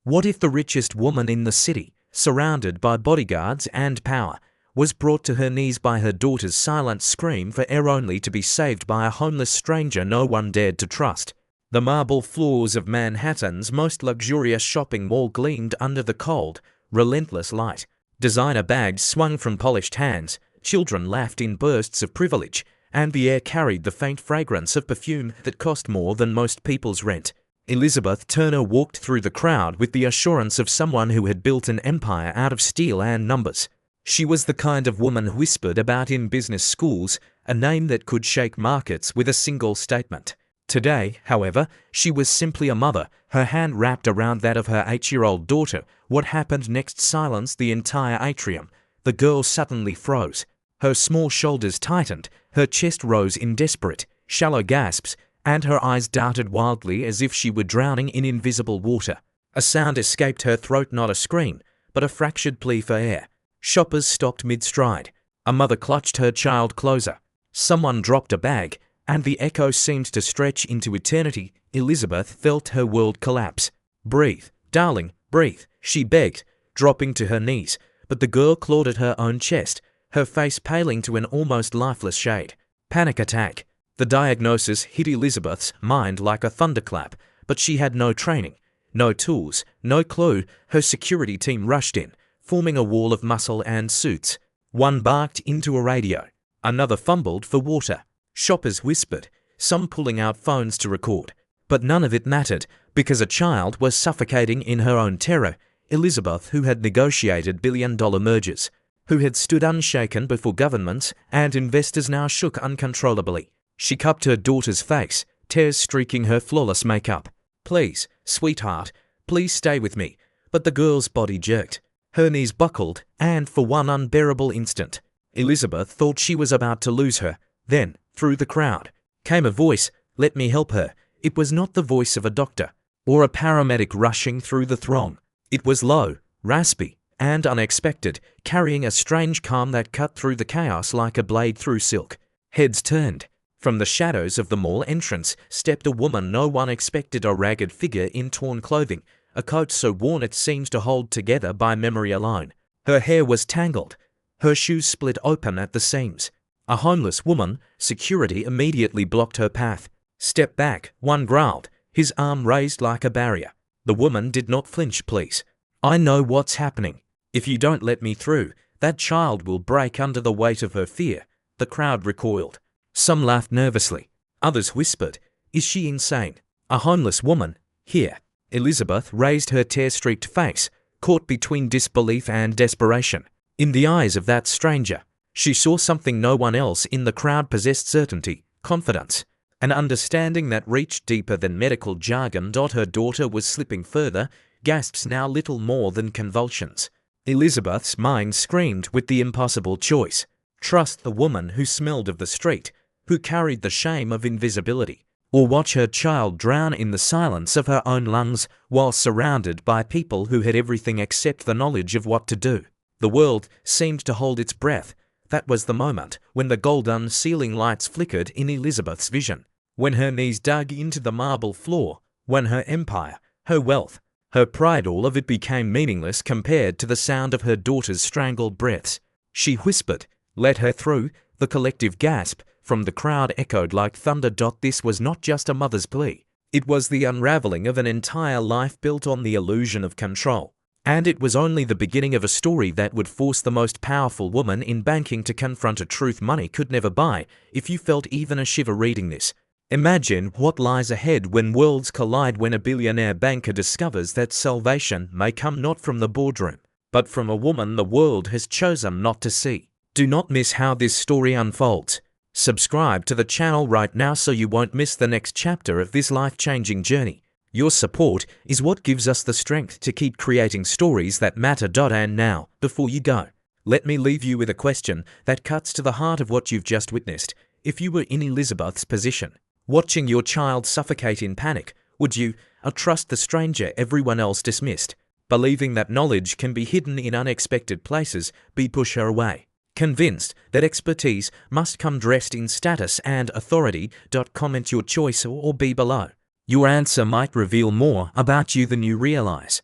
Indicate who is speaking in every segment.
Speaker 1: What if the richest woman in the city, surrounded by bodyguards and power, was brought to her knees by her daughter's silent scream for air only to be saved by a homeless stranger no one dared to trust? The marble floors of Manhattan's most luxurious shopping mall gleamed under the cold, relentless light. Designer bags swung from polished hands, children laughed in bursts of privilege, and the air carried the faint fragrance of perfume that cost more than most people's rent. Elizabeth Turner walked through the crowd with the assurance of someone who had built an empire out of steel and numbers. She was the kind of woman whispered about in business schools, a name that could shake markets with a single statement. Today, however, she was simply a mother, her hand wrapped around that of her 8-year-old daughter. What happened next silenced the entire atrium. The girl suddenly froze. Her small shoulders tightened, her chest rose in desperate, shallow gasps, and her eyes darted wildly as if she were drowning in invisible water. A sound escaped her throat, not a scream, but a fractured plea for air. Shoppers stopped mid-stride. A mother clutched her child closer. Someone dropped a bag, and the echo seemed to stretch into eternity. Elizabeth felt her world collapse. "Breathe, darling, breathe," she begged, dropping to her knees, but the girl clawed at her own chest, her face paling to an almost lifeless shade. Panic attack. The diagnosis hit Elizabeth's mind like a thunderclap, but she had no training, no tools, no clue. Her security team rushed in, forming a wall of muscle and suits. One barked into a radio. Another fumbled for water. Shoppers whispered, some pulling out phones to record. But none of it mattered, because a child was suffocating in her own terror. Elizabeth, who had negotiated billion-dollar mergers, who had stood unshaken before governments and investors, now shook uncontrollably. She cupped her daughter's face, tears streaking her flawless makeup. "Please, sweetheart, please stay with me." But the girl's body jerked. Her knees buckled, and for one unbearable instant, Elizabeth thought she was about to lose her. Then, through the crowd, came a voice. "Let me help her." It was not the voice of a doctor or a paramedic rushing through the throng. It was low, raspy, and unexpected, carrying a strange calm that cut through the chaos like a blade through silk. Heads turned. From the shadows of the mall entrance stepped a woman no one expected, a ragged figure in torn clothing, a coat so worn it seemed to hold together by memory alone. Her hair was tangled, her shoes split open at the seams. A homeless woman. Security immediately blocked her path. "Step back," one growled, his arm raised like a barrier. The woman did not flinch. "Please. I know what's happening. If you don't let me through, that child will break under the weight of her fear." The crowd recoiled. Some laughed nervously. Others whispered, "Is she insane? A homeless woman here?" Elizabeth raised her tear-streaked face, caught between disbelief and desperation. In the eyes of that stranger, she saw something no one else in the crowd possessed: certainty, confidence, an understanding that reached deeper than medical jargon. Her daughter was slipping further, gasps now little more than convulsions. Elizabeth's mind screamed with the impossible choice. Trust the woman who smelled of the street, who carried the shame of invisibility, or watch her child drown in the silence of her own lungs while surrounded by people who had everything except the knowledge of what to do. The world seemed to hold its breath. That was the moment when the golden ceiling lights flickered in Elizabeth's vision, when her knees dug into the marble floor, when her empire, her wealth, her pride, all of it became meaningless compared to the sound of her daughter's strangled breaths. She whispered, "Let her through." The collective gasp from the crowd echoed like thunder. This was not just a mother's plea. It was the unraveling of an entire life built on the illusion of control. And it was only the beginning of a story that would force the most powerful woman in banking to confront a truth money could never buy. If you felt even a shiver reading this, imagine what lies ahead when worlds collide, when a billionaire banker discovers that salvation may come not from the boardroom, but from a woman the world has chosen not to see. Do not miss how this story unfolds. Subscribe to the channel right now so you won't miss the next chapter of this life-changing journey. Your support is what gives us the strength to keep creating stories that matter. And now, before you go, let me leave you with a question that cuts to the heart of what you've just witnessed. If you were in Elizabeth's position, watching your child suffocate in panic, would you trust the stranger everyone else dismissed, believing that knowledge can be hidden in unexpected places, be push her away? Convinced that expertise must come dressed in status and authority? Comment your choice or be below. Your answer might reveal more about you than you realize.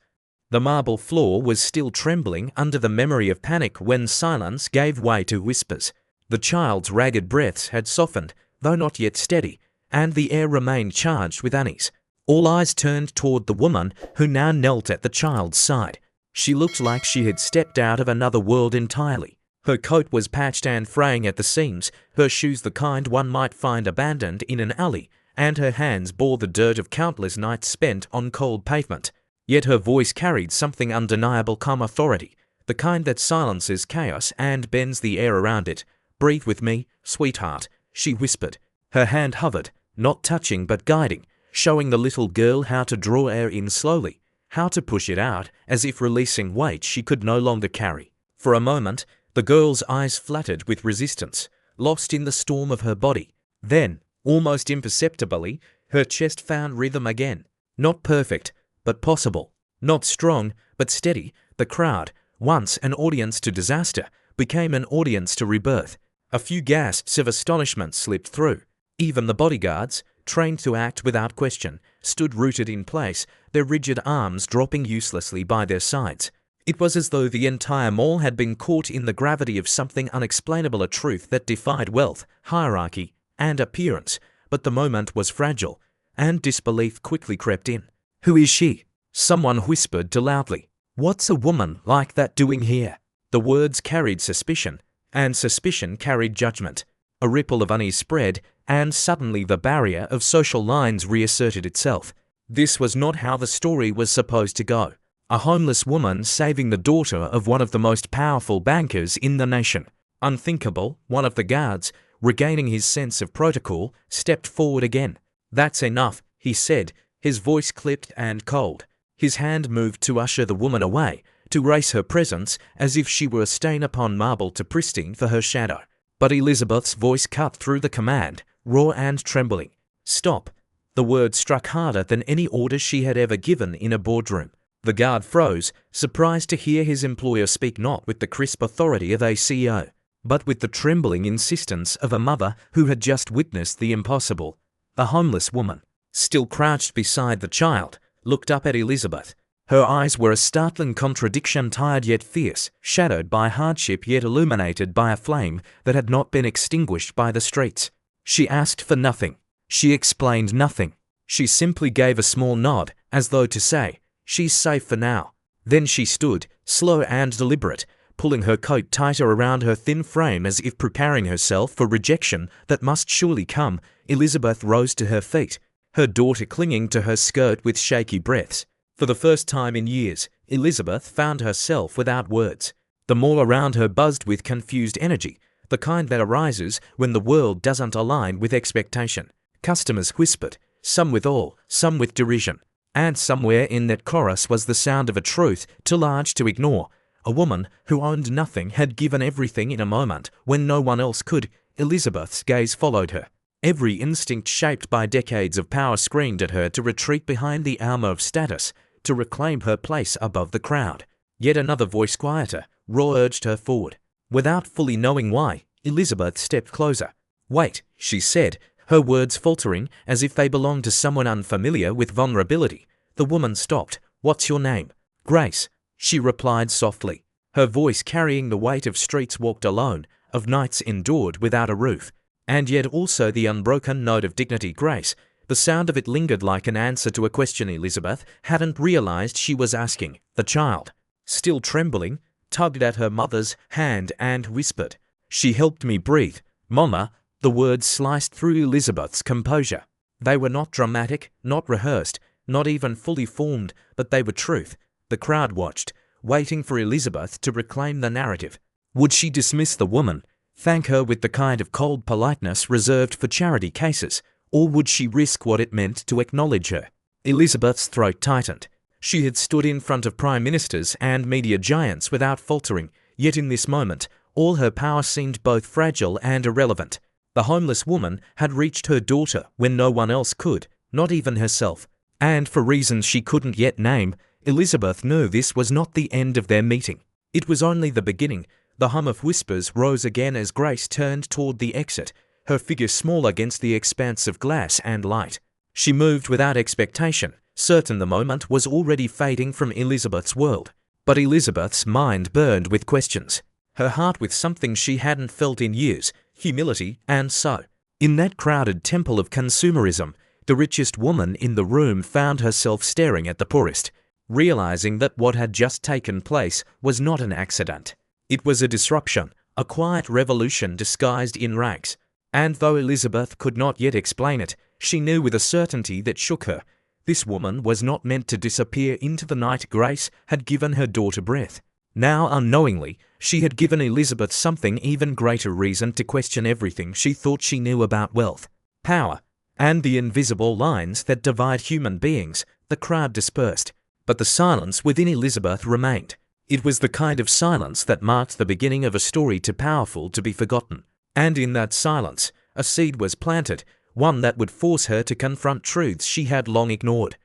Speaker 1: The marble floor was still trembling under the memory of panic when silence gave way to whispers. The child's ragged breaths had softened, though not yet steady, and the air remained charged with unease. All eyes turned toward the woman who now knelt at the child's side. She looked like she had stepped out of another world entirely. Her coat was patched and fraying at the seams, her shoes the kind one might find abandoned in an alley, and her hands bore the dirt of countless nights spent on cold pavement. Yet her voice carried something undeniable, calm authority, the kind that silences chaos and bends the air around it. "Breathe with me, sweetheart," she whispered. Her hand hovered, not touching but guiding, showing the little girl how to draw air in slowly, how to push it out as if releasing weight she could no longer carry. For a moment, the girl's eyes fluttered with resistance, lost in the storm of her body. Then, almost imperceptibly, her chest found rhythm again. Not perfect, but possible. Not strong, but steady. The crowd, once an audience to disaster, became an audience to rebirth. A few gasps of astonishment slipped through. Even the bodyguards, trained to act without question, stood rooted in place, their rigid arms dropping uselessly by their sides. It was as though the entire mall had been caught in the gravity of something unexplainable, a truth that defied wealth, hierarchy, and appearance. But the moment was fragile, and disbelief quickly crept in. "Who is she?" someone whispered too loudly. "What's a woman like that doing here?" The words carried suspicion, and suspicion carried judgment. A ripple of unease spread, and suddenly the barrier of social lines reasserted itself. This was not how the story was supposed to go. A homeless woman saving the daughter of one of the most powerful bankers in the nation. Unthinkable, one of the guards, regaining his sense of protocol, stepped forward again. "That's enough," he said, his voice clipped and cold. His hand moved to usher the woman away, to raise her presence as if she were a stain upon marble too pristine for her shadow. But Elizabeth's voice cut through the command, raw and trembling. "Stop." The word struck harder than any order she had ever given in a boardroom. The guard froze, surprised to hear his employer speak not with the crisp authority of a CEO, but with the trembling insistence of a mother who had just witnessed the impossible. The homeless woman, still crouched beside the child, looked up at Elizabeth. Her eyes were a startling contradiction, tired yet fierce, shadowed by hardship yet illuminated by a flame that had not been extinguished by the streets. She asked for nothing. She explained nothing. She simply gave a small nod, as though to say, "She's safe for now." Then she stood, slow and deliberate, pulling her coat tighter around her thin frame as if preparing herself for rejection that must surely come. Elizabeth rose to her feet, her daughter clinging to her skirt with shaky breaths. For the first time in years, Elizabeth found herself without words. The mall around her buzzed with confused energy, the kind that arises when the world doesn't align with expectation. Customers whispered, some with awe, some with derision. And somewhere in that chorus was the sound of a truth too large to ignore. A woman who owned nothing had given everything in a moment when no one else could. Elizabeth's gaze followed her. Every instinct shaped by decades of power screamed at her to retreat behind the armor of status, to reclaim her place above the crowd. Yet another voice, quieter, raw, urged her forward. Without fully knowing why, Elizabeth stepped closer. "Wait," she said, her words faltering as if they belonged to someone unfamiliar with vulnerability. The woman stopped. "What's your name?" "Grace," she replied softly, her voice carrying the weight of streets walked alone, of nights endured without a roof, and yet also the unbroken note of dignity. Grace. The sound of it lingered like an answer to a question Elizabeth hadn't realized she was asking. The child, still trembling, tugged at her mother's hand and whispered, "She helped me breathe, Mama." The words sliced through Elizabeth's composure. They were not dramatic, not rehearsed, not even fully formed, but they were truth. The crowd watched, waiting for Elizabeth to reclaim the narrative. Would she dismiss the woman, thank her with the kind of cold politeness reserved for charity cases, or would she risk what it meant to acknowledge her? Elizabeth's throat tightened. She had stood in front of prime ministers and media giants without faltering, yet in this moment, all her power seemed both fragile and irrelevant. The homeless woman had reached her daughter when no one else could, not even herself. And for reasons she couldn't yet name, Elizabeth knew this was not the end of their meeting. It was only the beginning. The hum of whispers rose again as Grace turned toward the exit, her figure small against the expanse of glass and light. She moved without expectation, certain the moment was already fading from Elizabeth's world. But Elizabeth's mind burned with questions, her heart with something she hadn't felt in years, humility. And so, in that crowded temple of consumerism, the richest woman in the room found herself staring at the poorest, realizing that what had just taken place was not an accident. It was a disruption, a quiet revolution disguised in rags. And though Elizabeth could not yet explain it, she knew with a certainty that shook her. This woman was not meant to disappear into the night. Grace had given her daughter breath. Now, unknowingly, she had given Elizabeth something even greater reason to question everything she thought she knew about wealth, power, and the invisible lines that divide human beings. The crowd dispersed, but the silence within Elizabeth remained. It was the kind of silence that marked the beginning of a story too powerful to be forgotten. And in that silence, a seed was planted, one that would force her to confront truths she had long ignored.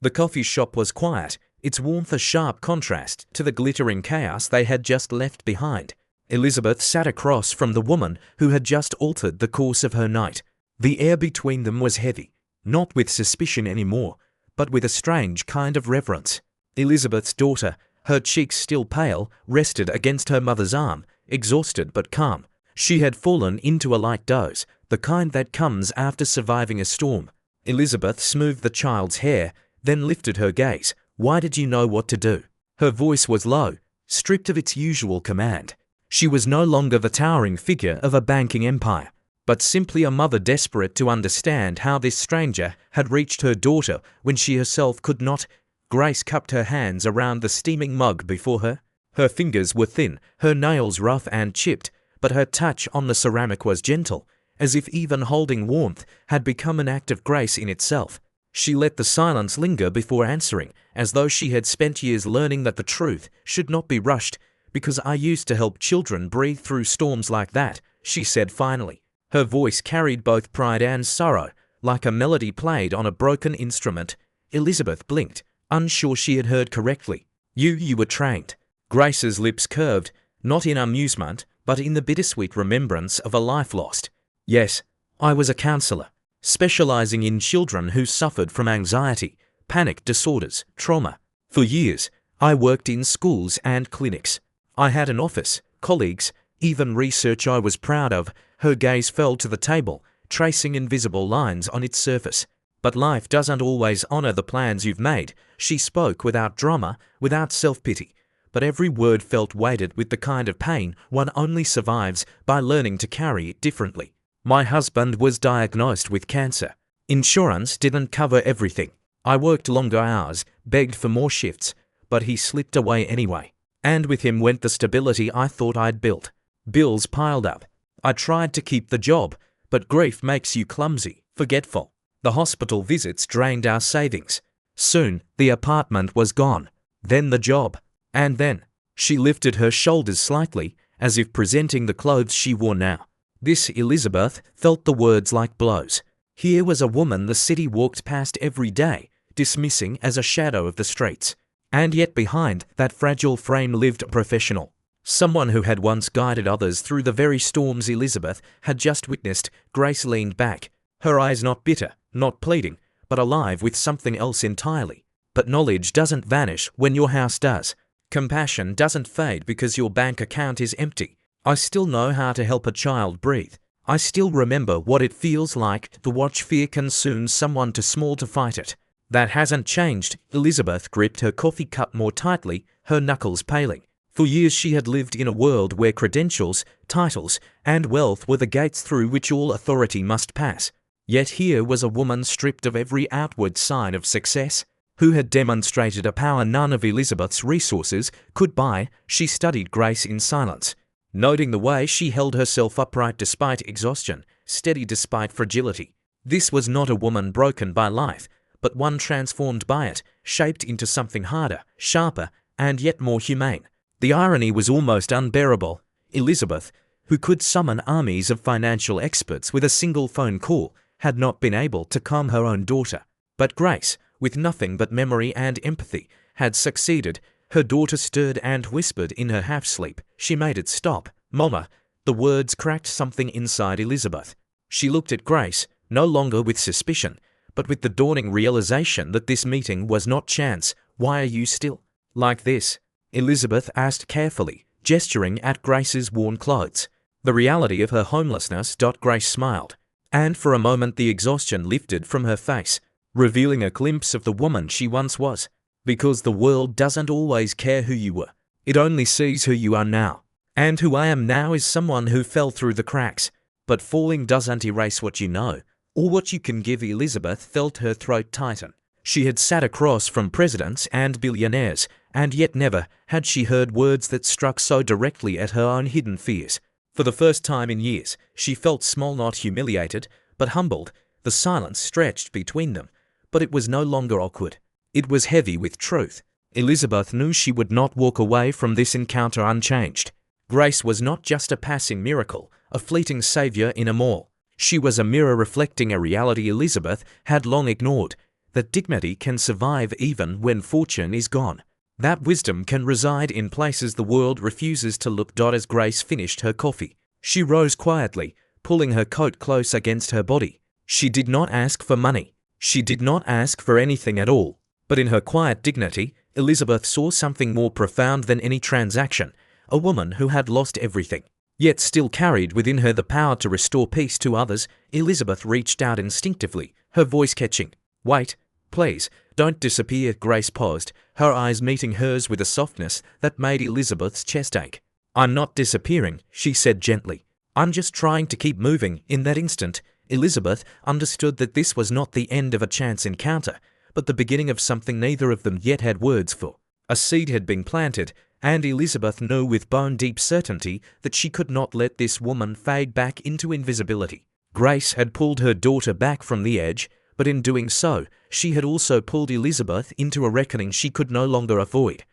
Speaker 1: The coffee shop was quiet, its warmth a sharp contrast to the glittering chaos they had just left behind. Elizabeth sat across from the woman who had just altered the course of her night. The air between them was heavy, not with suspicion anymore, but with a strange kind of reverence. Elizabeth's daughter, her cheeks still pale, rested against her mother's arm, exhausted but calm. She had fallen into a light doze, the kind that comes after surviving a storm. Elizabeth smoothed the child's hair, then lifted her gaze. "Why did you know what to do?" Her voice was low, stripped of its usual command. She was no longer the towering figure of a banking empire, but simply a mother desperate to understand how this stranger had reached her daughter when she herself could not. Grace cupped her hands around the steaming mug before her. Her fingers were thin, her nails rough and chipped, but her touch on the ceramic was gentle, as if even holding warmth had become an act of grace in itself. She let the silence linger before answering, as though she had spent years learning that the truth should not be rushed. "Because I used to help children breathe through storms like that," she said finally. Her voice carried both pride and sorrow, like a melody played on a broken instrument. Elizabeth blinked, unsure she had heard correctly. You were trained." Grace's lips curved, not in amusement, but in the bittersweet remembrance of a life lost. "Yes, I was a counselor, specializing in children who suffered from anxiety, panic disorders, trauma. For years, I worked in schools and clinics. I had an office, colleagues, even research I was proud of." Her gaze fell to the table, tracing invisible lines on its surface. "But life doesn't always honor the plans you've made." She spoke without drama, without self-pity, but every word felt weighted with the kind of pain one only survives by learning to carry it differently. "My husband was diagnosed with cancer. Insurance didn't cover everything. I worked longer hours, begged for more shifts, but he slipped away anyway. And with him went the stability I thought I'd built. Bills piled up. I tried to keep the job, but grief makes you clumsy, forgetful. The hospital visits drained our savings. Soon, the apartment was gone. Then the job. And then." She lifted her shoulders slightly, as if presenting the clothes she wore now. This Elizabeth felt the words like blows. Here was a woman the city walked past every day, dismissing as a shadow of the streets. And yet behind that fragile frame lived a professional. Someone who had once guided others through the very storms Elizabeth had just witnessed. Grace leaned back, her eyes not bitter, not pleading, but alive with something else entirely. "But knowledge doesn't vanish when your house does. Compassion doesn't fade because your bank account is empty. I still know how to help a child breathe. I still remember what it feels like to watch fear consume someone too small to fight it. That hasn't changed." Elizabeth gripped her coffee cup more tightly, her knuckles paling. For years she had lived in a world where credentials, titles, and wealth were the gates through which all authority must pass. Yet here was a woman stripped of every outward sign of success, who had demonstrated a power none of Elizabeth's resources could buy. She studied Grace in silence, noting the way she held herself upright despite exhaustion, steady despite fragility. This was not a woman broken by life, but one transformed by it, shaped into something harder, sharper, and yet more humane. The irony was almost unbearable. Elizabeth, who could summon armies of financial experts with a single phone call, had not been able to calm her own daughter. But Grace, with nothing but memory and empathy, had succeeded. Her daughter stirred and whispered in her half-sleep. She made it stop. "Mama." The words cracked something inside Elizabeth. She looked at Grace, no longer with suspicion, but with the dawning realization that this meeting was not chance. "Why are you still like this?" Elizabeth asked carefully, gesturing at Grace's worn clothes. The reality of her homelessness. Grace smiled, and for a moment the exhaustion lifted from her face, revealing a glimpse of the woman she once was. "Because the world doesn't always care who you were. It only sees who you are now. And who I am now is someone who fell through the cracks. But falling doesn't erase what you know, or what you can give." Elizabeth felt her throat tighten. She had sat across from presidents and billionaires, and yet never had she heard words that struck so directly at her own hidden fears. For the first time in years, she felt small, not humiliated, but humbled. The silence stretched between them, but it was no longer awkward. It was heavy with truth. Elizabeth knew she would not walk away from this encounter unchanged. Grace was not just a passing miracle, a fleeting savior in a mall. She was a mirror reflecting a reality Elizabeth had long ignored, that dignity can survive even when fortune is gone. That wisdom can reside in places the world refuses to look. As Grace finished her coffee, she rose quietly, pulling her coat close against her body. She did not ask for money. She did not ask for anything at all. But in her quiet dignity, Elizabeth saw something more profound than any transaction. A woman who had lost everything, yet still carried within her the power to restore peace to others. Elizabeth reached out instinctively, her voice catching. "Wait, please, don't disappear." Grace paused, her eyes meeting hers with a softness that made Elizabeth's chest ache. "I'm not disappearing," she said gently. "I'm just trying to keep moving." In that instant, Elizabeth understood that this was not the end of a chance encounter, but the beginning of something neither of them yet had words for. A seed had been planted, and Elizabeth knew with bone-deep certainty that she could not let this woman fade back into invisibility. Grace had pulled her daughter back from the edge, but in doing so, she had also pulled Elizabeth into a reckoning she could no longer avoid.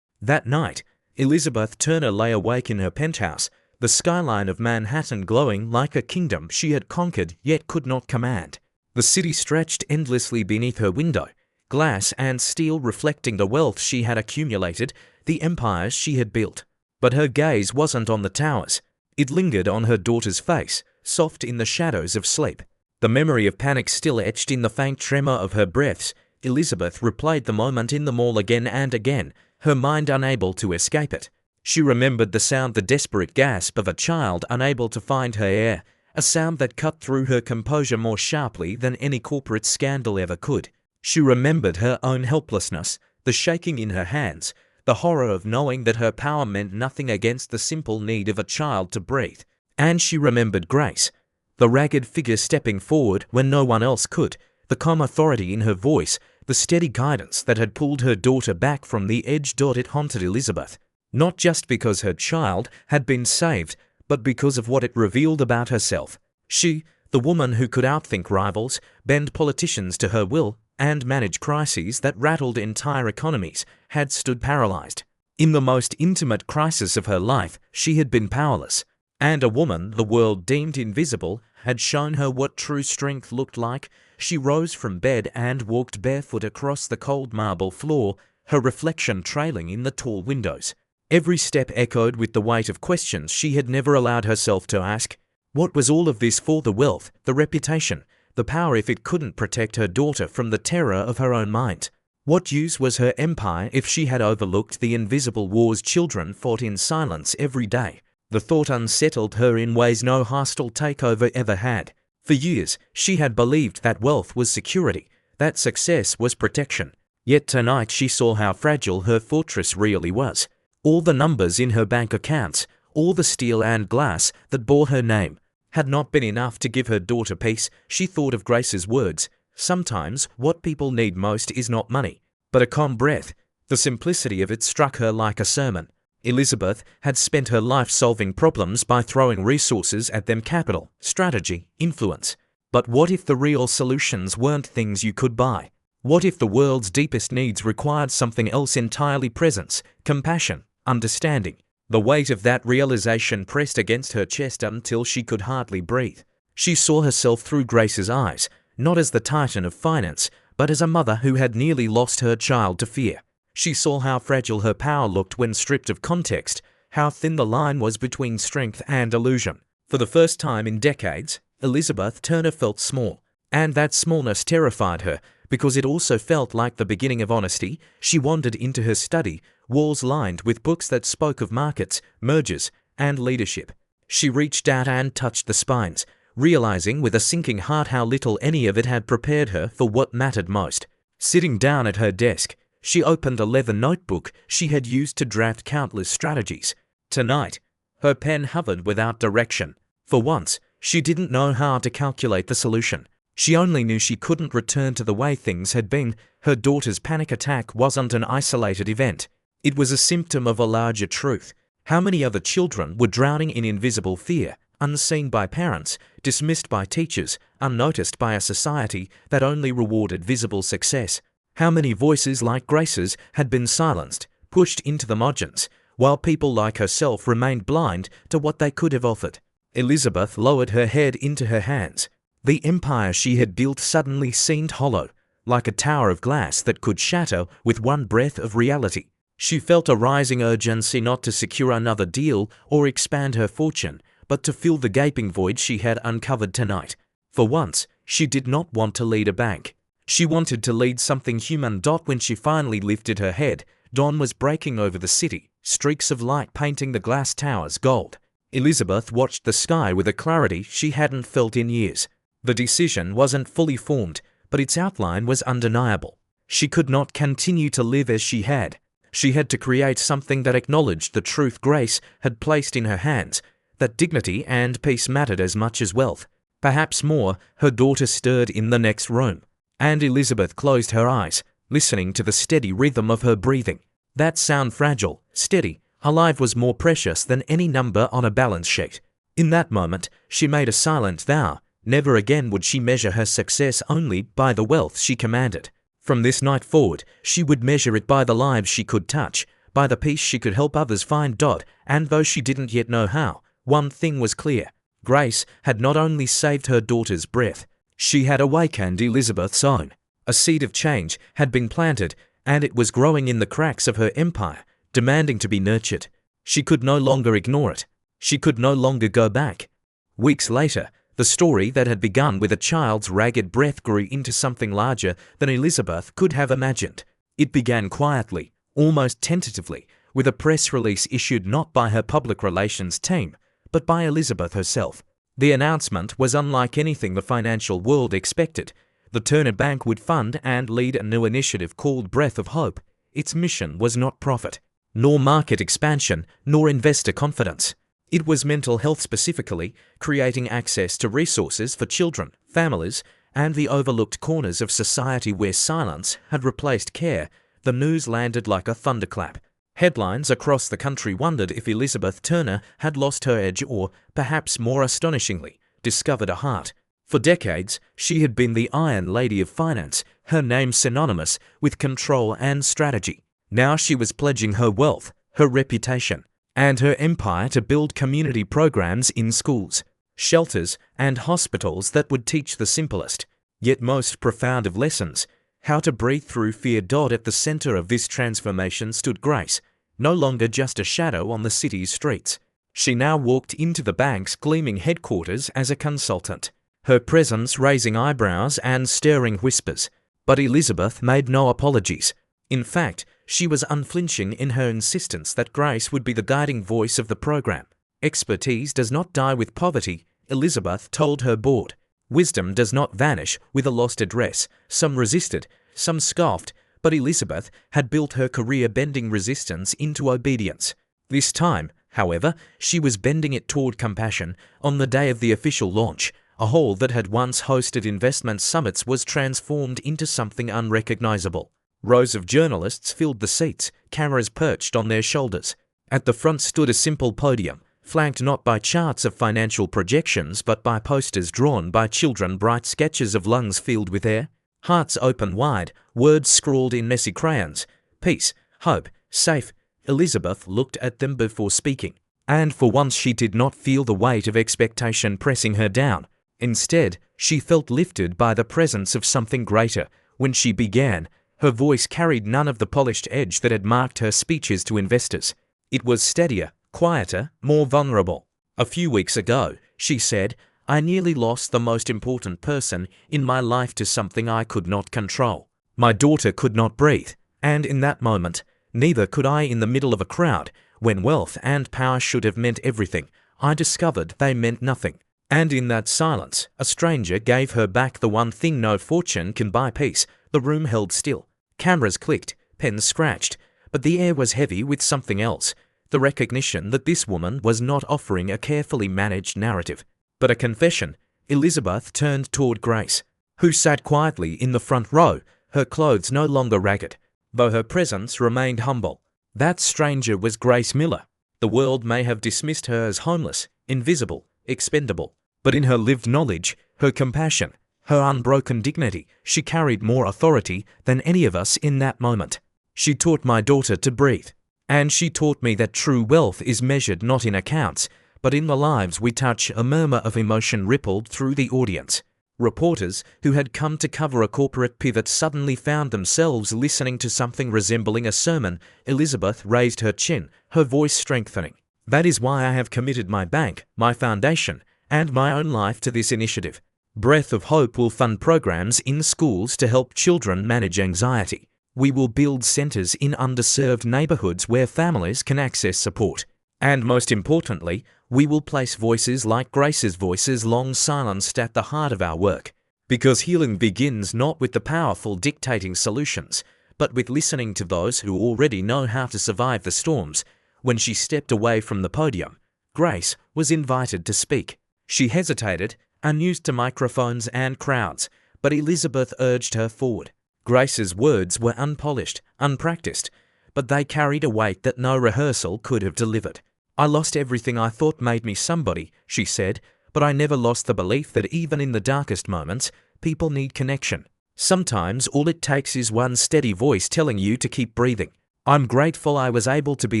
Speaker 1: That night, Elizabeth Turner lay awake in her penthouse, the skyline of Manhattan glowing like a kingdom she had conquered yet could not command. The city stretched endlessly beneath her window, glass and steel reflecting the wealth she had accumulated, the empires she had built. But her gaze wasn't on the towers. It lingered on her daughter's face, soft in the shadows of sleep. The memory of panic still etched in the faint tremor of her breaths. Elizabeth replayed the moment in the mall again and again, her mind unable to escape it. She remembered the sound, the desperate gasp of a child unable to find her heir, a sound that cut through her composure more sharply than any corporate scandal ever could. She remembered her own helplessness, the shaking in her hands, the horror of knowing that her power meant nothing against the simple need of a child to breathe. And she remembered Grace, the ragged figure stepping forward when no one else could, the calm authority in her voice, the steady guidance that had pulled her daughter back from the edge. It haunted Elizabeth, not just because her child had been saved, but because of what it revealed about herself. She, the woman who could outthink rivals, bend politicians to her will, and manage crises that rattled entire economies, had stood paralyzed. In the most intimate crisis of her life, she had been powerless. And a woman the world deemed invisible had shown her what true strength looked like. She rose from bed and walked barefoot across the cold marble floor, her reflection trailing in the tall windows. Every step echoed with the weight of questions she had never allowed herself to ask. What was all of this for? The wealth, the reputation, the power, if it couldn't protect her daughter from the terror of her own mind? What use was her empire if she had overlooked the invisible wars children fought in silence every day? The thought unsettled her in ways no hostile takeover ever had. For years, she had believed that wealth was security, that success was protection. Yet tonight she saw how fragile her fortress really was. All the numbers in her bank accounts, all the steel and glass that bore her name, had not been enough to give her daughter peace. She thought of Grace's words. Sometimes what people need most is not money, but a calm breath. The simplicity of it struck her like a sermon. Elizabeth had spent her life solving problems by throwing resources at them: capital, strategy, influence. But what if the real solutions weren't things you could buy? What if the world's deepest needs required something else entirely: presence, compassion, understanding? The weight of that realization pressed against her chest until she could hardly breathe. She saw herself through Grace's eyes, not as the titan of finance, but as a mother who had nearly lost her child to fear. She saw how fragile her power looked when stripped of context, how thin the line was between strength and illusion. For the first time in decades, Elizabeth Turner felt small. And that smallness terrified her, because it also felt like the beginning of honesty. She wandered into her study, walls lined with books that spoke of markets, mergers, and leadership. She reached out and touched the spines, realizing with a sinking heart how little any of it had prepared her for what mattered most. Sitting down at her desk, she opened a leather notebook she had used to draft countless strategies. Tonight, her pen hovered without direction. For once, she didn't know how to calculate the solution. She only knew she couldn't return to the way things had been. Her daughter's panic attack wasn't an isolated event. It was a symptom of a larger truth. How many other children were drowning in invisible fear, unseen by parents, dismissed by teachers, unnoticed by a society that only rewarded visible success? How many voices like Grace's had been silenced, pushed into the margins, while people like herself remained blind to what they could have offered? Elizabeth lowered her head into her hands. The empire she had built suddenly seemed hollow, like a tower of glass that could shatter with one breath of reality. She felt a rising urgency not to secure another deal or expand her fortune, but to fill the gaping void she had uncovered tonight. For once, she did not want to lead a bank. She wanted to lead something human. When she finally lifted her head, dawn was breaking over the city, streaks of light painting the glass towers gold. Elizabeth watched the sky with a clarity she hadn't felt in years. The decision wasn't fully formed, but its outline was undeniable. She could not continue to live as she had. She had to create something that acknowledged the truth Grace had placed in her hands, that dignity and peace mattered as much as wealth. Perhaps more. Her daughter stirred in the next room, and Elizabeth closed her eyes, listening to the steady rhythm of her breathing. That sound, fragile, steady, alive, was more precious than any number on a balance sheet. In that moment, she made a silent vow. Never again would she measure her success only by the wealth she commanded. From this night forward, she would measure it by the lives she could touch, by the peace she could help others find. And though she didn't yet know how, one thing was clear. Grace had not only saved her daughter's breath, she had awakened Elizabeth's own. A seed of change had been planted, and it was growing in the cracks of her empire, demanding to be nurtured. She could no longer ignore it. She could no longer go back. Weeks later, the story that had begun with a child's ragged breath grew into something larger than Elizabeth could have imagined. It began quietly, almost tentatively, with a press release issued not by her public relations team, but by Elizabeth herself. The announcement was unlike anything the financial world expected. The Turner Bank would fund and lead a new initiative called Breath of Hope. Its mission was not profit, nor market expansion, nor investor confidence. It was mental health, specifically, creating access to resources for children, families, and the overlooked corners of society where silence had replaced care. The news landed like a thunderclap. Headlines across the country wondered if Elizabeth Turner had lost her edge or, perhaps more astonishingly, discovered a heart. For decades, she had been the Iron Lady of Finance, her name synonymous with control and strategy. Now she was pledging her wealth, her reputation, and her empire to build community programs in schools, shelters, and hospitals that would teach the simplest, yet most profound of lessons: how to breathe through fear. At the center of this transformation stood Grace, no longer just a shadow on the city's streets. She now walked into the bank's gleaming headquarters as a consultant, her presence raising eyebrows and stirring whispers. But Elizabeth made no apologies. In fact, she was unflinching in her insistence that Grace would be the guiding voice of the program. Expertise does not die with poverty, Elizabeth told her board. Wisdom does not vanish with a lost address. Some resisted, some scoffed, but Elizabeth had built her career bending resistance into obedience. This time, however, she was bending it toward compassion. On the day of the official launch, a hall that had once hosted investment summits was transformed into something unrecognizable. Rows of journalists filled the seats, cameras perched on their shoulders. At the front stood a simple podium, flanked not by charts of financial projections but by posters drawn by children, bright sketches of lungs filled with air, hearts open wide, words scrawled in messy crayons: peace, hope, safe. Elizabeth looked at them before speaking, and for once she did not feel the weight of expectation pressing her down. Instead, she felt lifted by the presence of something greater. When she began, her voice carried none of the polished edge that had marked her speeches to investors. It was steadier, quieter, more vulnerable. A few weeks ago, she said, I nearly lost the most important person in my life to something I could not control. My daughter could not breathe, and in that moment, neither could I in the middle of a crowd, when wealth and power should have meant everything. I discovered they meant nothing. And in that silence, a stranger gave her back the one thing no fortune can buy: peace. The room held still. Cameras clicked, pens scratched, but the air was heavy with something else. The recognition that this woman was not offering a carefully managed narrative, but a confession. Elizabeth turned toward Grace, who sat quietly in the front row, her clothes no longer ragged, though her presence remained humble. That stranger was Grace Miller. The world may have dismissed her as homeless, invisible, expendable, but in her lived knowledge, her compassion, her unbroken dignity, she carried more authority than any of us in that moment. She taught my daughter to breathe, and she taught me that true wealth is measured not in accounts, but in the lives we touch. A murmur of emotion rippled through the audience. Reporters who had come to cover a corporate pivot suddenly found themselves listening to something resembling a sermon. Elizabeth raised her chin, her voice strengthening. That is why I have committed my bank, my foundation, and my own life to this initiative. Breath of Hope will fund programs in schools to help children manage anxiety. We will build centers in underserved neighborhoods where families can access support. And most importantly, we will place voices like Grace's voices, long silenced, at the heart of our work. Because healing begins not with the powerful dictating solutions, but with listening to those who already know how to survive the storms. When she stepped away from the podium, Grace was invited to speak. She hesitated, unused to microphones and crowds, but Elizabeth urged her forward. Grace's words were unpolished, unpracticed, but they carried a weight that no rehearsal could have delivered. I lost everything I thought made me somebody, she said, but I never lost the belief that even in the darkest moments, people need connection. Sometimes all it takes is one steady voice telling you to keep breathing. I'm grateful I was able to be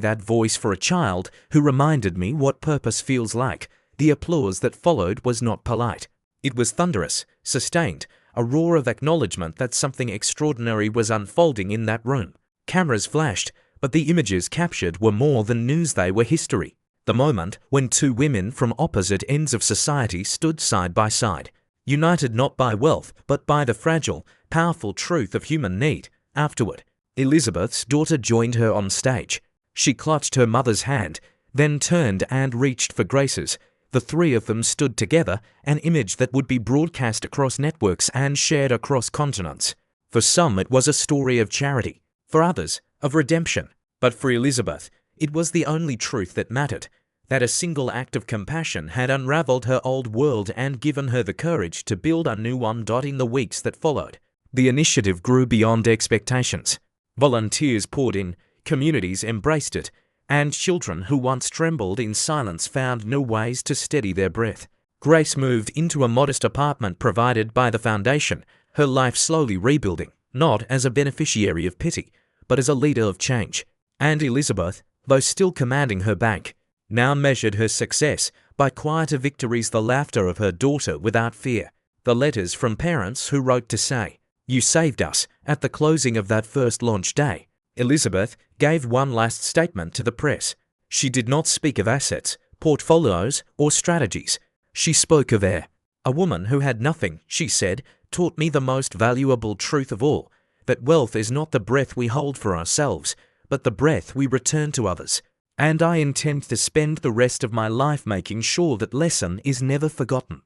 Speaker 1: that voice for a child who reminded me what purpose feels like. The applause that followed was not polite. It was thunderous, sustained, a roar of acknowledgement that something extraordinary was unfolding in that room. Cameras flashed, but the images captured were more than news, they were history. The moment when two women from opposite ends of society stood side by side, united not by wealth, but by the fragile, powerful truth of human need. Afterward, Elizabeth's daughter joined her on stage. She clutched her mother's hand, then turned and reached for Grace's. The three of them stood together, an image that would be broadcast across networks and shared across continents. For some, it was a story of charity. For others, of redemption. But for Elizabeth, it was the only truth that mattered, that a single act of compassion had unraveled her old world and given her the courage to build a new one. In the weeks that followed, the initiative grew beyond expectations. Volunteers poured in, communities embraced it, and children who once trembled in silence found new ways to steady their breath. Grace moved into a modest apartment provided by the foundation, her life slowly rebuilding, not as a beneficiary of pity, but as a leader of change. And Elizabeth, though still commanding her bank, now measured her success by quieter victories: the laughter of her daughter without fear, the letters from parents who wrote to say, "You saved us," at the closing of that first launch day. Elizabeth gave one last statement to the press. She did not speak of assets, portfolios, or strategies. She spoke of air. A woman who had nothing, she said, taught me the most valuable truth of all, that wealth is not the breath we hold for ourselves, but the breath we return to others. And I intend to spend the rest of my life making sure that lesson is never forgotten.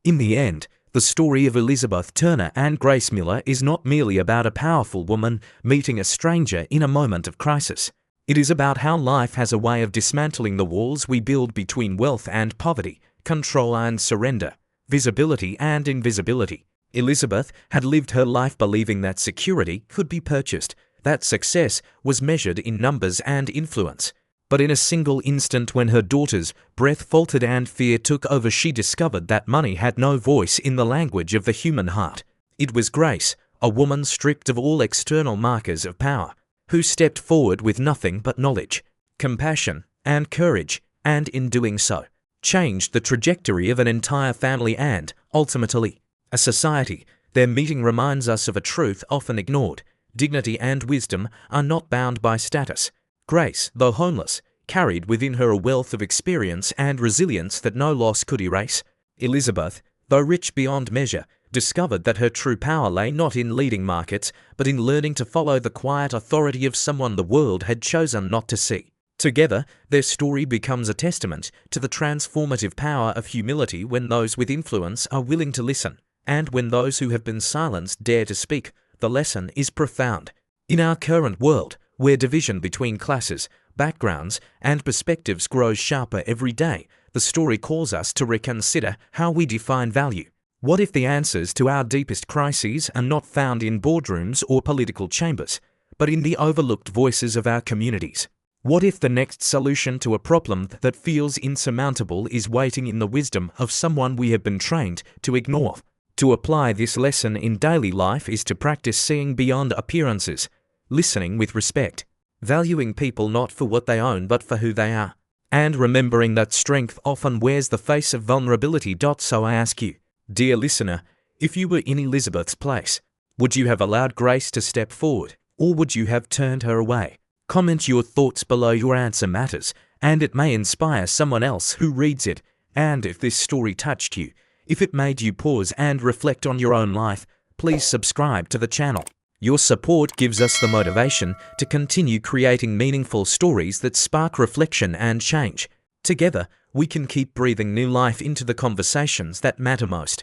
Speaker 1: In the end, the story of Elizabeth Turner and Grace Miller is not merely about a powerful woman meeting a stranger in a moment of crisis. It is about how life has a way of dismantling the walls we build between wealth and poverty, control and surrender, visibility and invisibility. Elizabeth had lived her life believing that security could be purchased, that success was measured in numbers and influence. But in a single instant, when her daughter's breath faltered and fear took over, she discovered that money had no voice in the language of the human heart. It was Grace, a woman stripped of all external markers of power, who stepped forward with nothing but knowledge, compassion, and courage, and in doing so, changed the trajectory of an entire family and, ultimately, a society. Their meeting reminds us of a truth often ignored: dignity and wisdom are not bound by status. Grace, though homeless, carried within her a wealth of experience and resilience that no loss could erase. Elizabeth, though rich beyond measure, discovered that her true power lay not in leading markets, but in learning to follow the quiet authority of someone the world had chosen not to see. Together, their story becomes a testament to the transformative power of humility when those with influence are willing to listen, and when those who have been silenced dare to speak. The lesson is profound. In our current world, where division between classes, backgrounds, and perspectives grows sharper every day, the story calls us to reconsider how we define value. What if the answers to our deepest crises are not found in boardrooms or political chambers, but in the overlooked voices of our communities? What if the next solution to a problem that feels insurmountable is waiting in the wisdom of someone we have been trained to ignore? To apply this lesson in daily life is to practice seeing beyond appearances, listening with respect, valuing people not for what they own but for who they are, and remembering that strength often wears the face of vulnerability. So I ask you, dear listener, if you were in Elizabeth's place, would you have allowed grace to step forward, or would you have turned her away? Comment your thoughts below. Your answer matters, and it may inspire someone else who reads it. And if this story touched you, if it made you pause and reflect on your own life, please subscribe to the channel. Your support gives us the motivation to continue creating meaningful stories that spark reflection and change. Together, we can keep breathing new life into the conversations that matter most.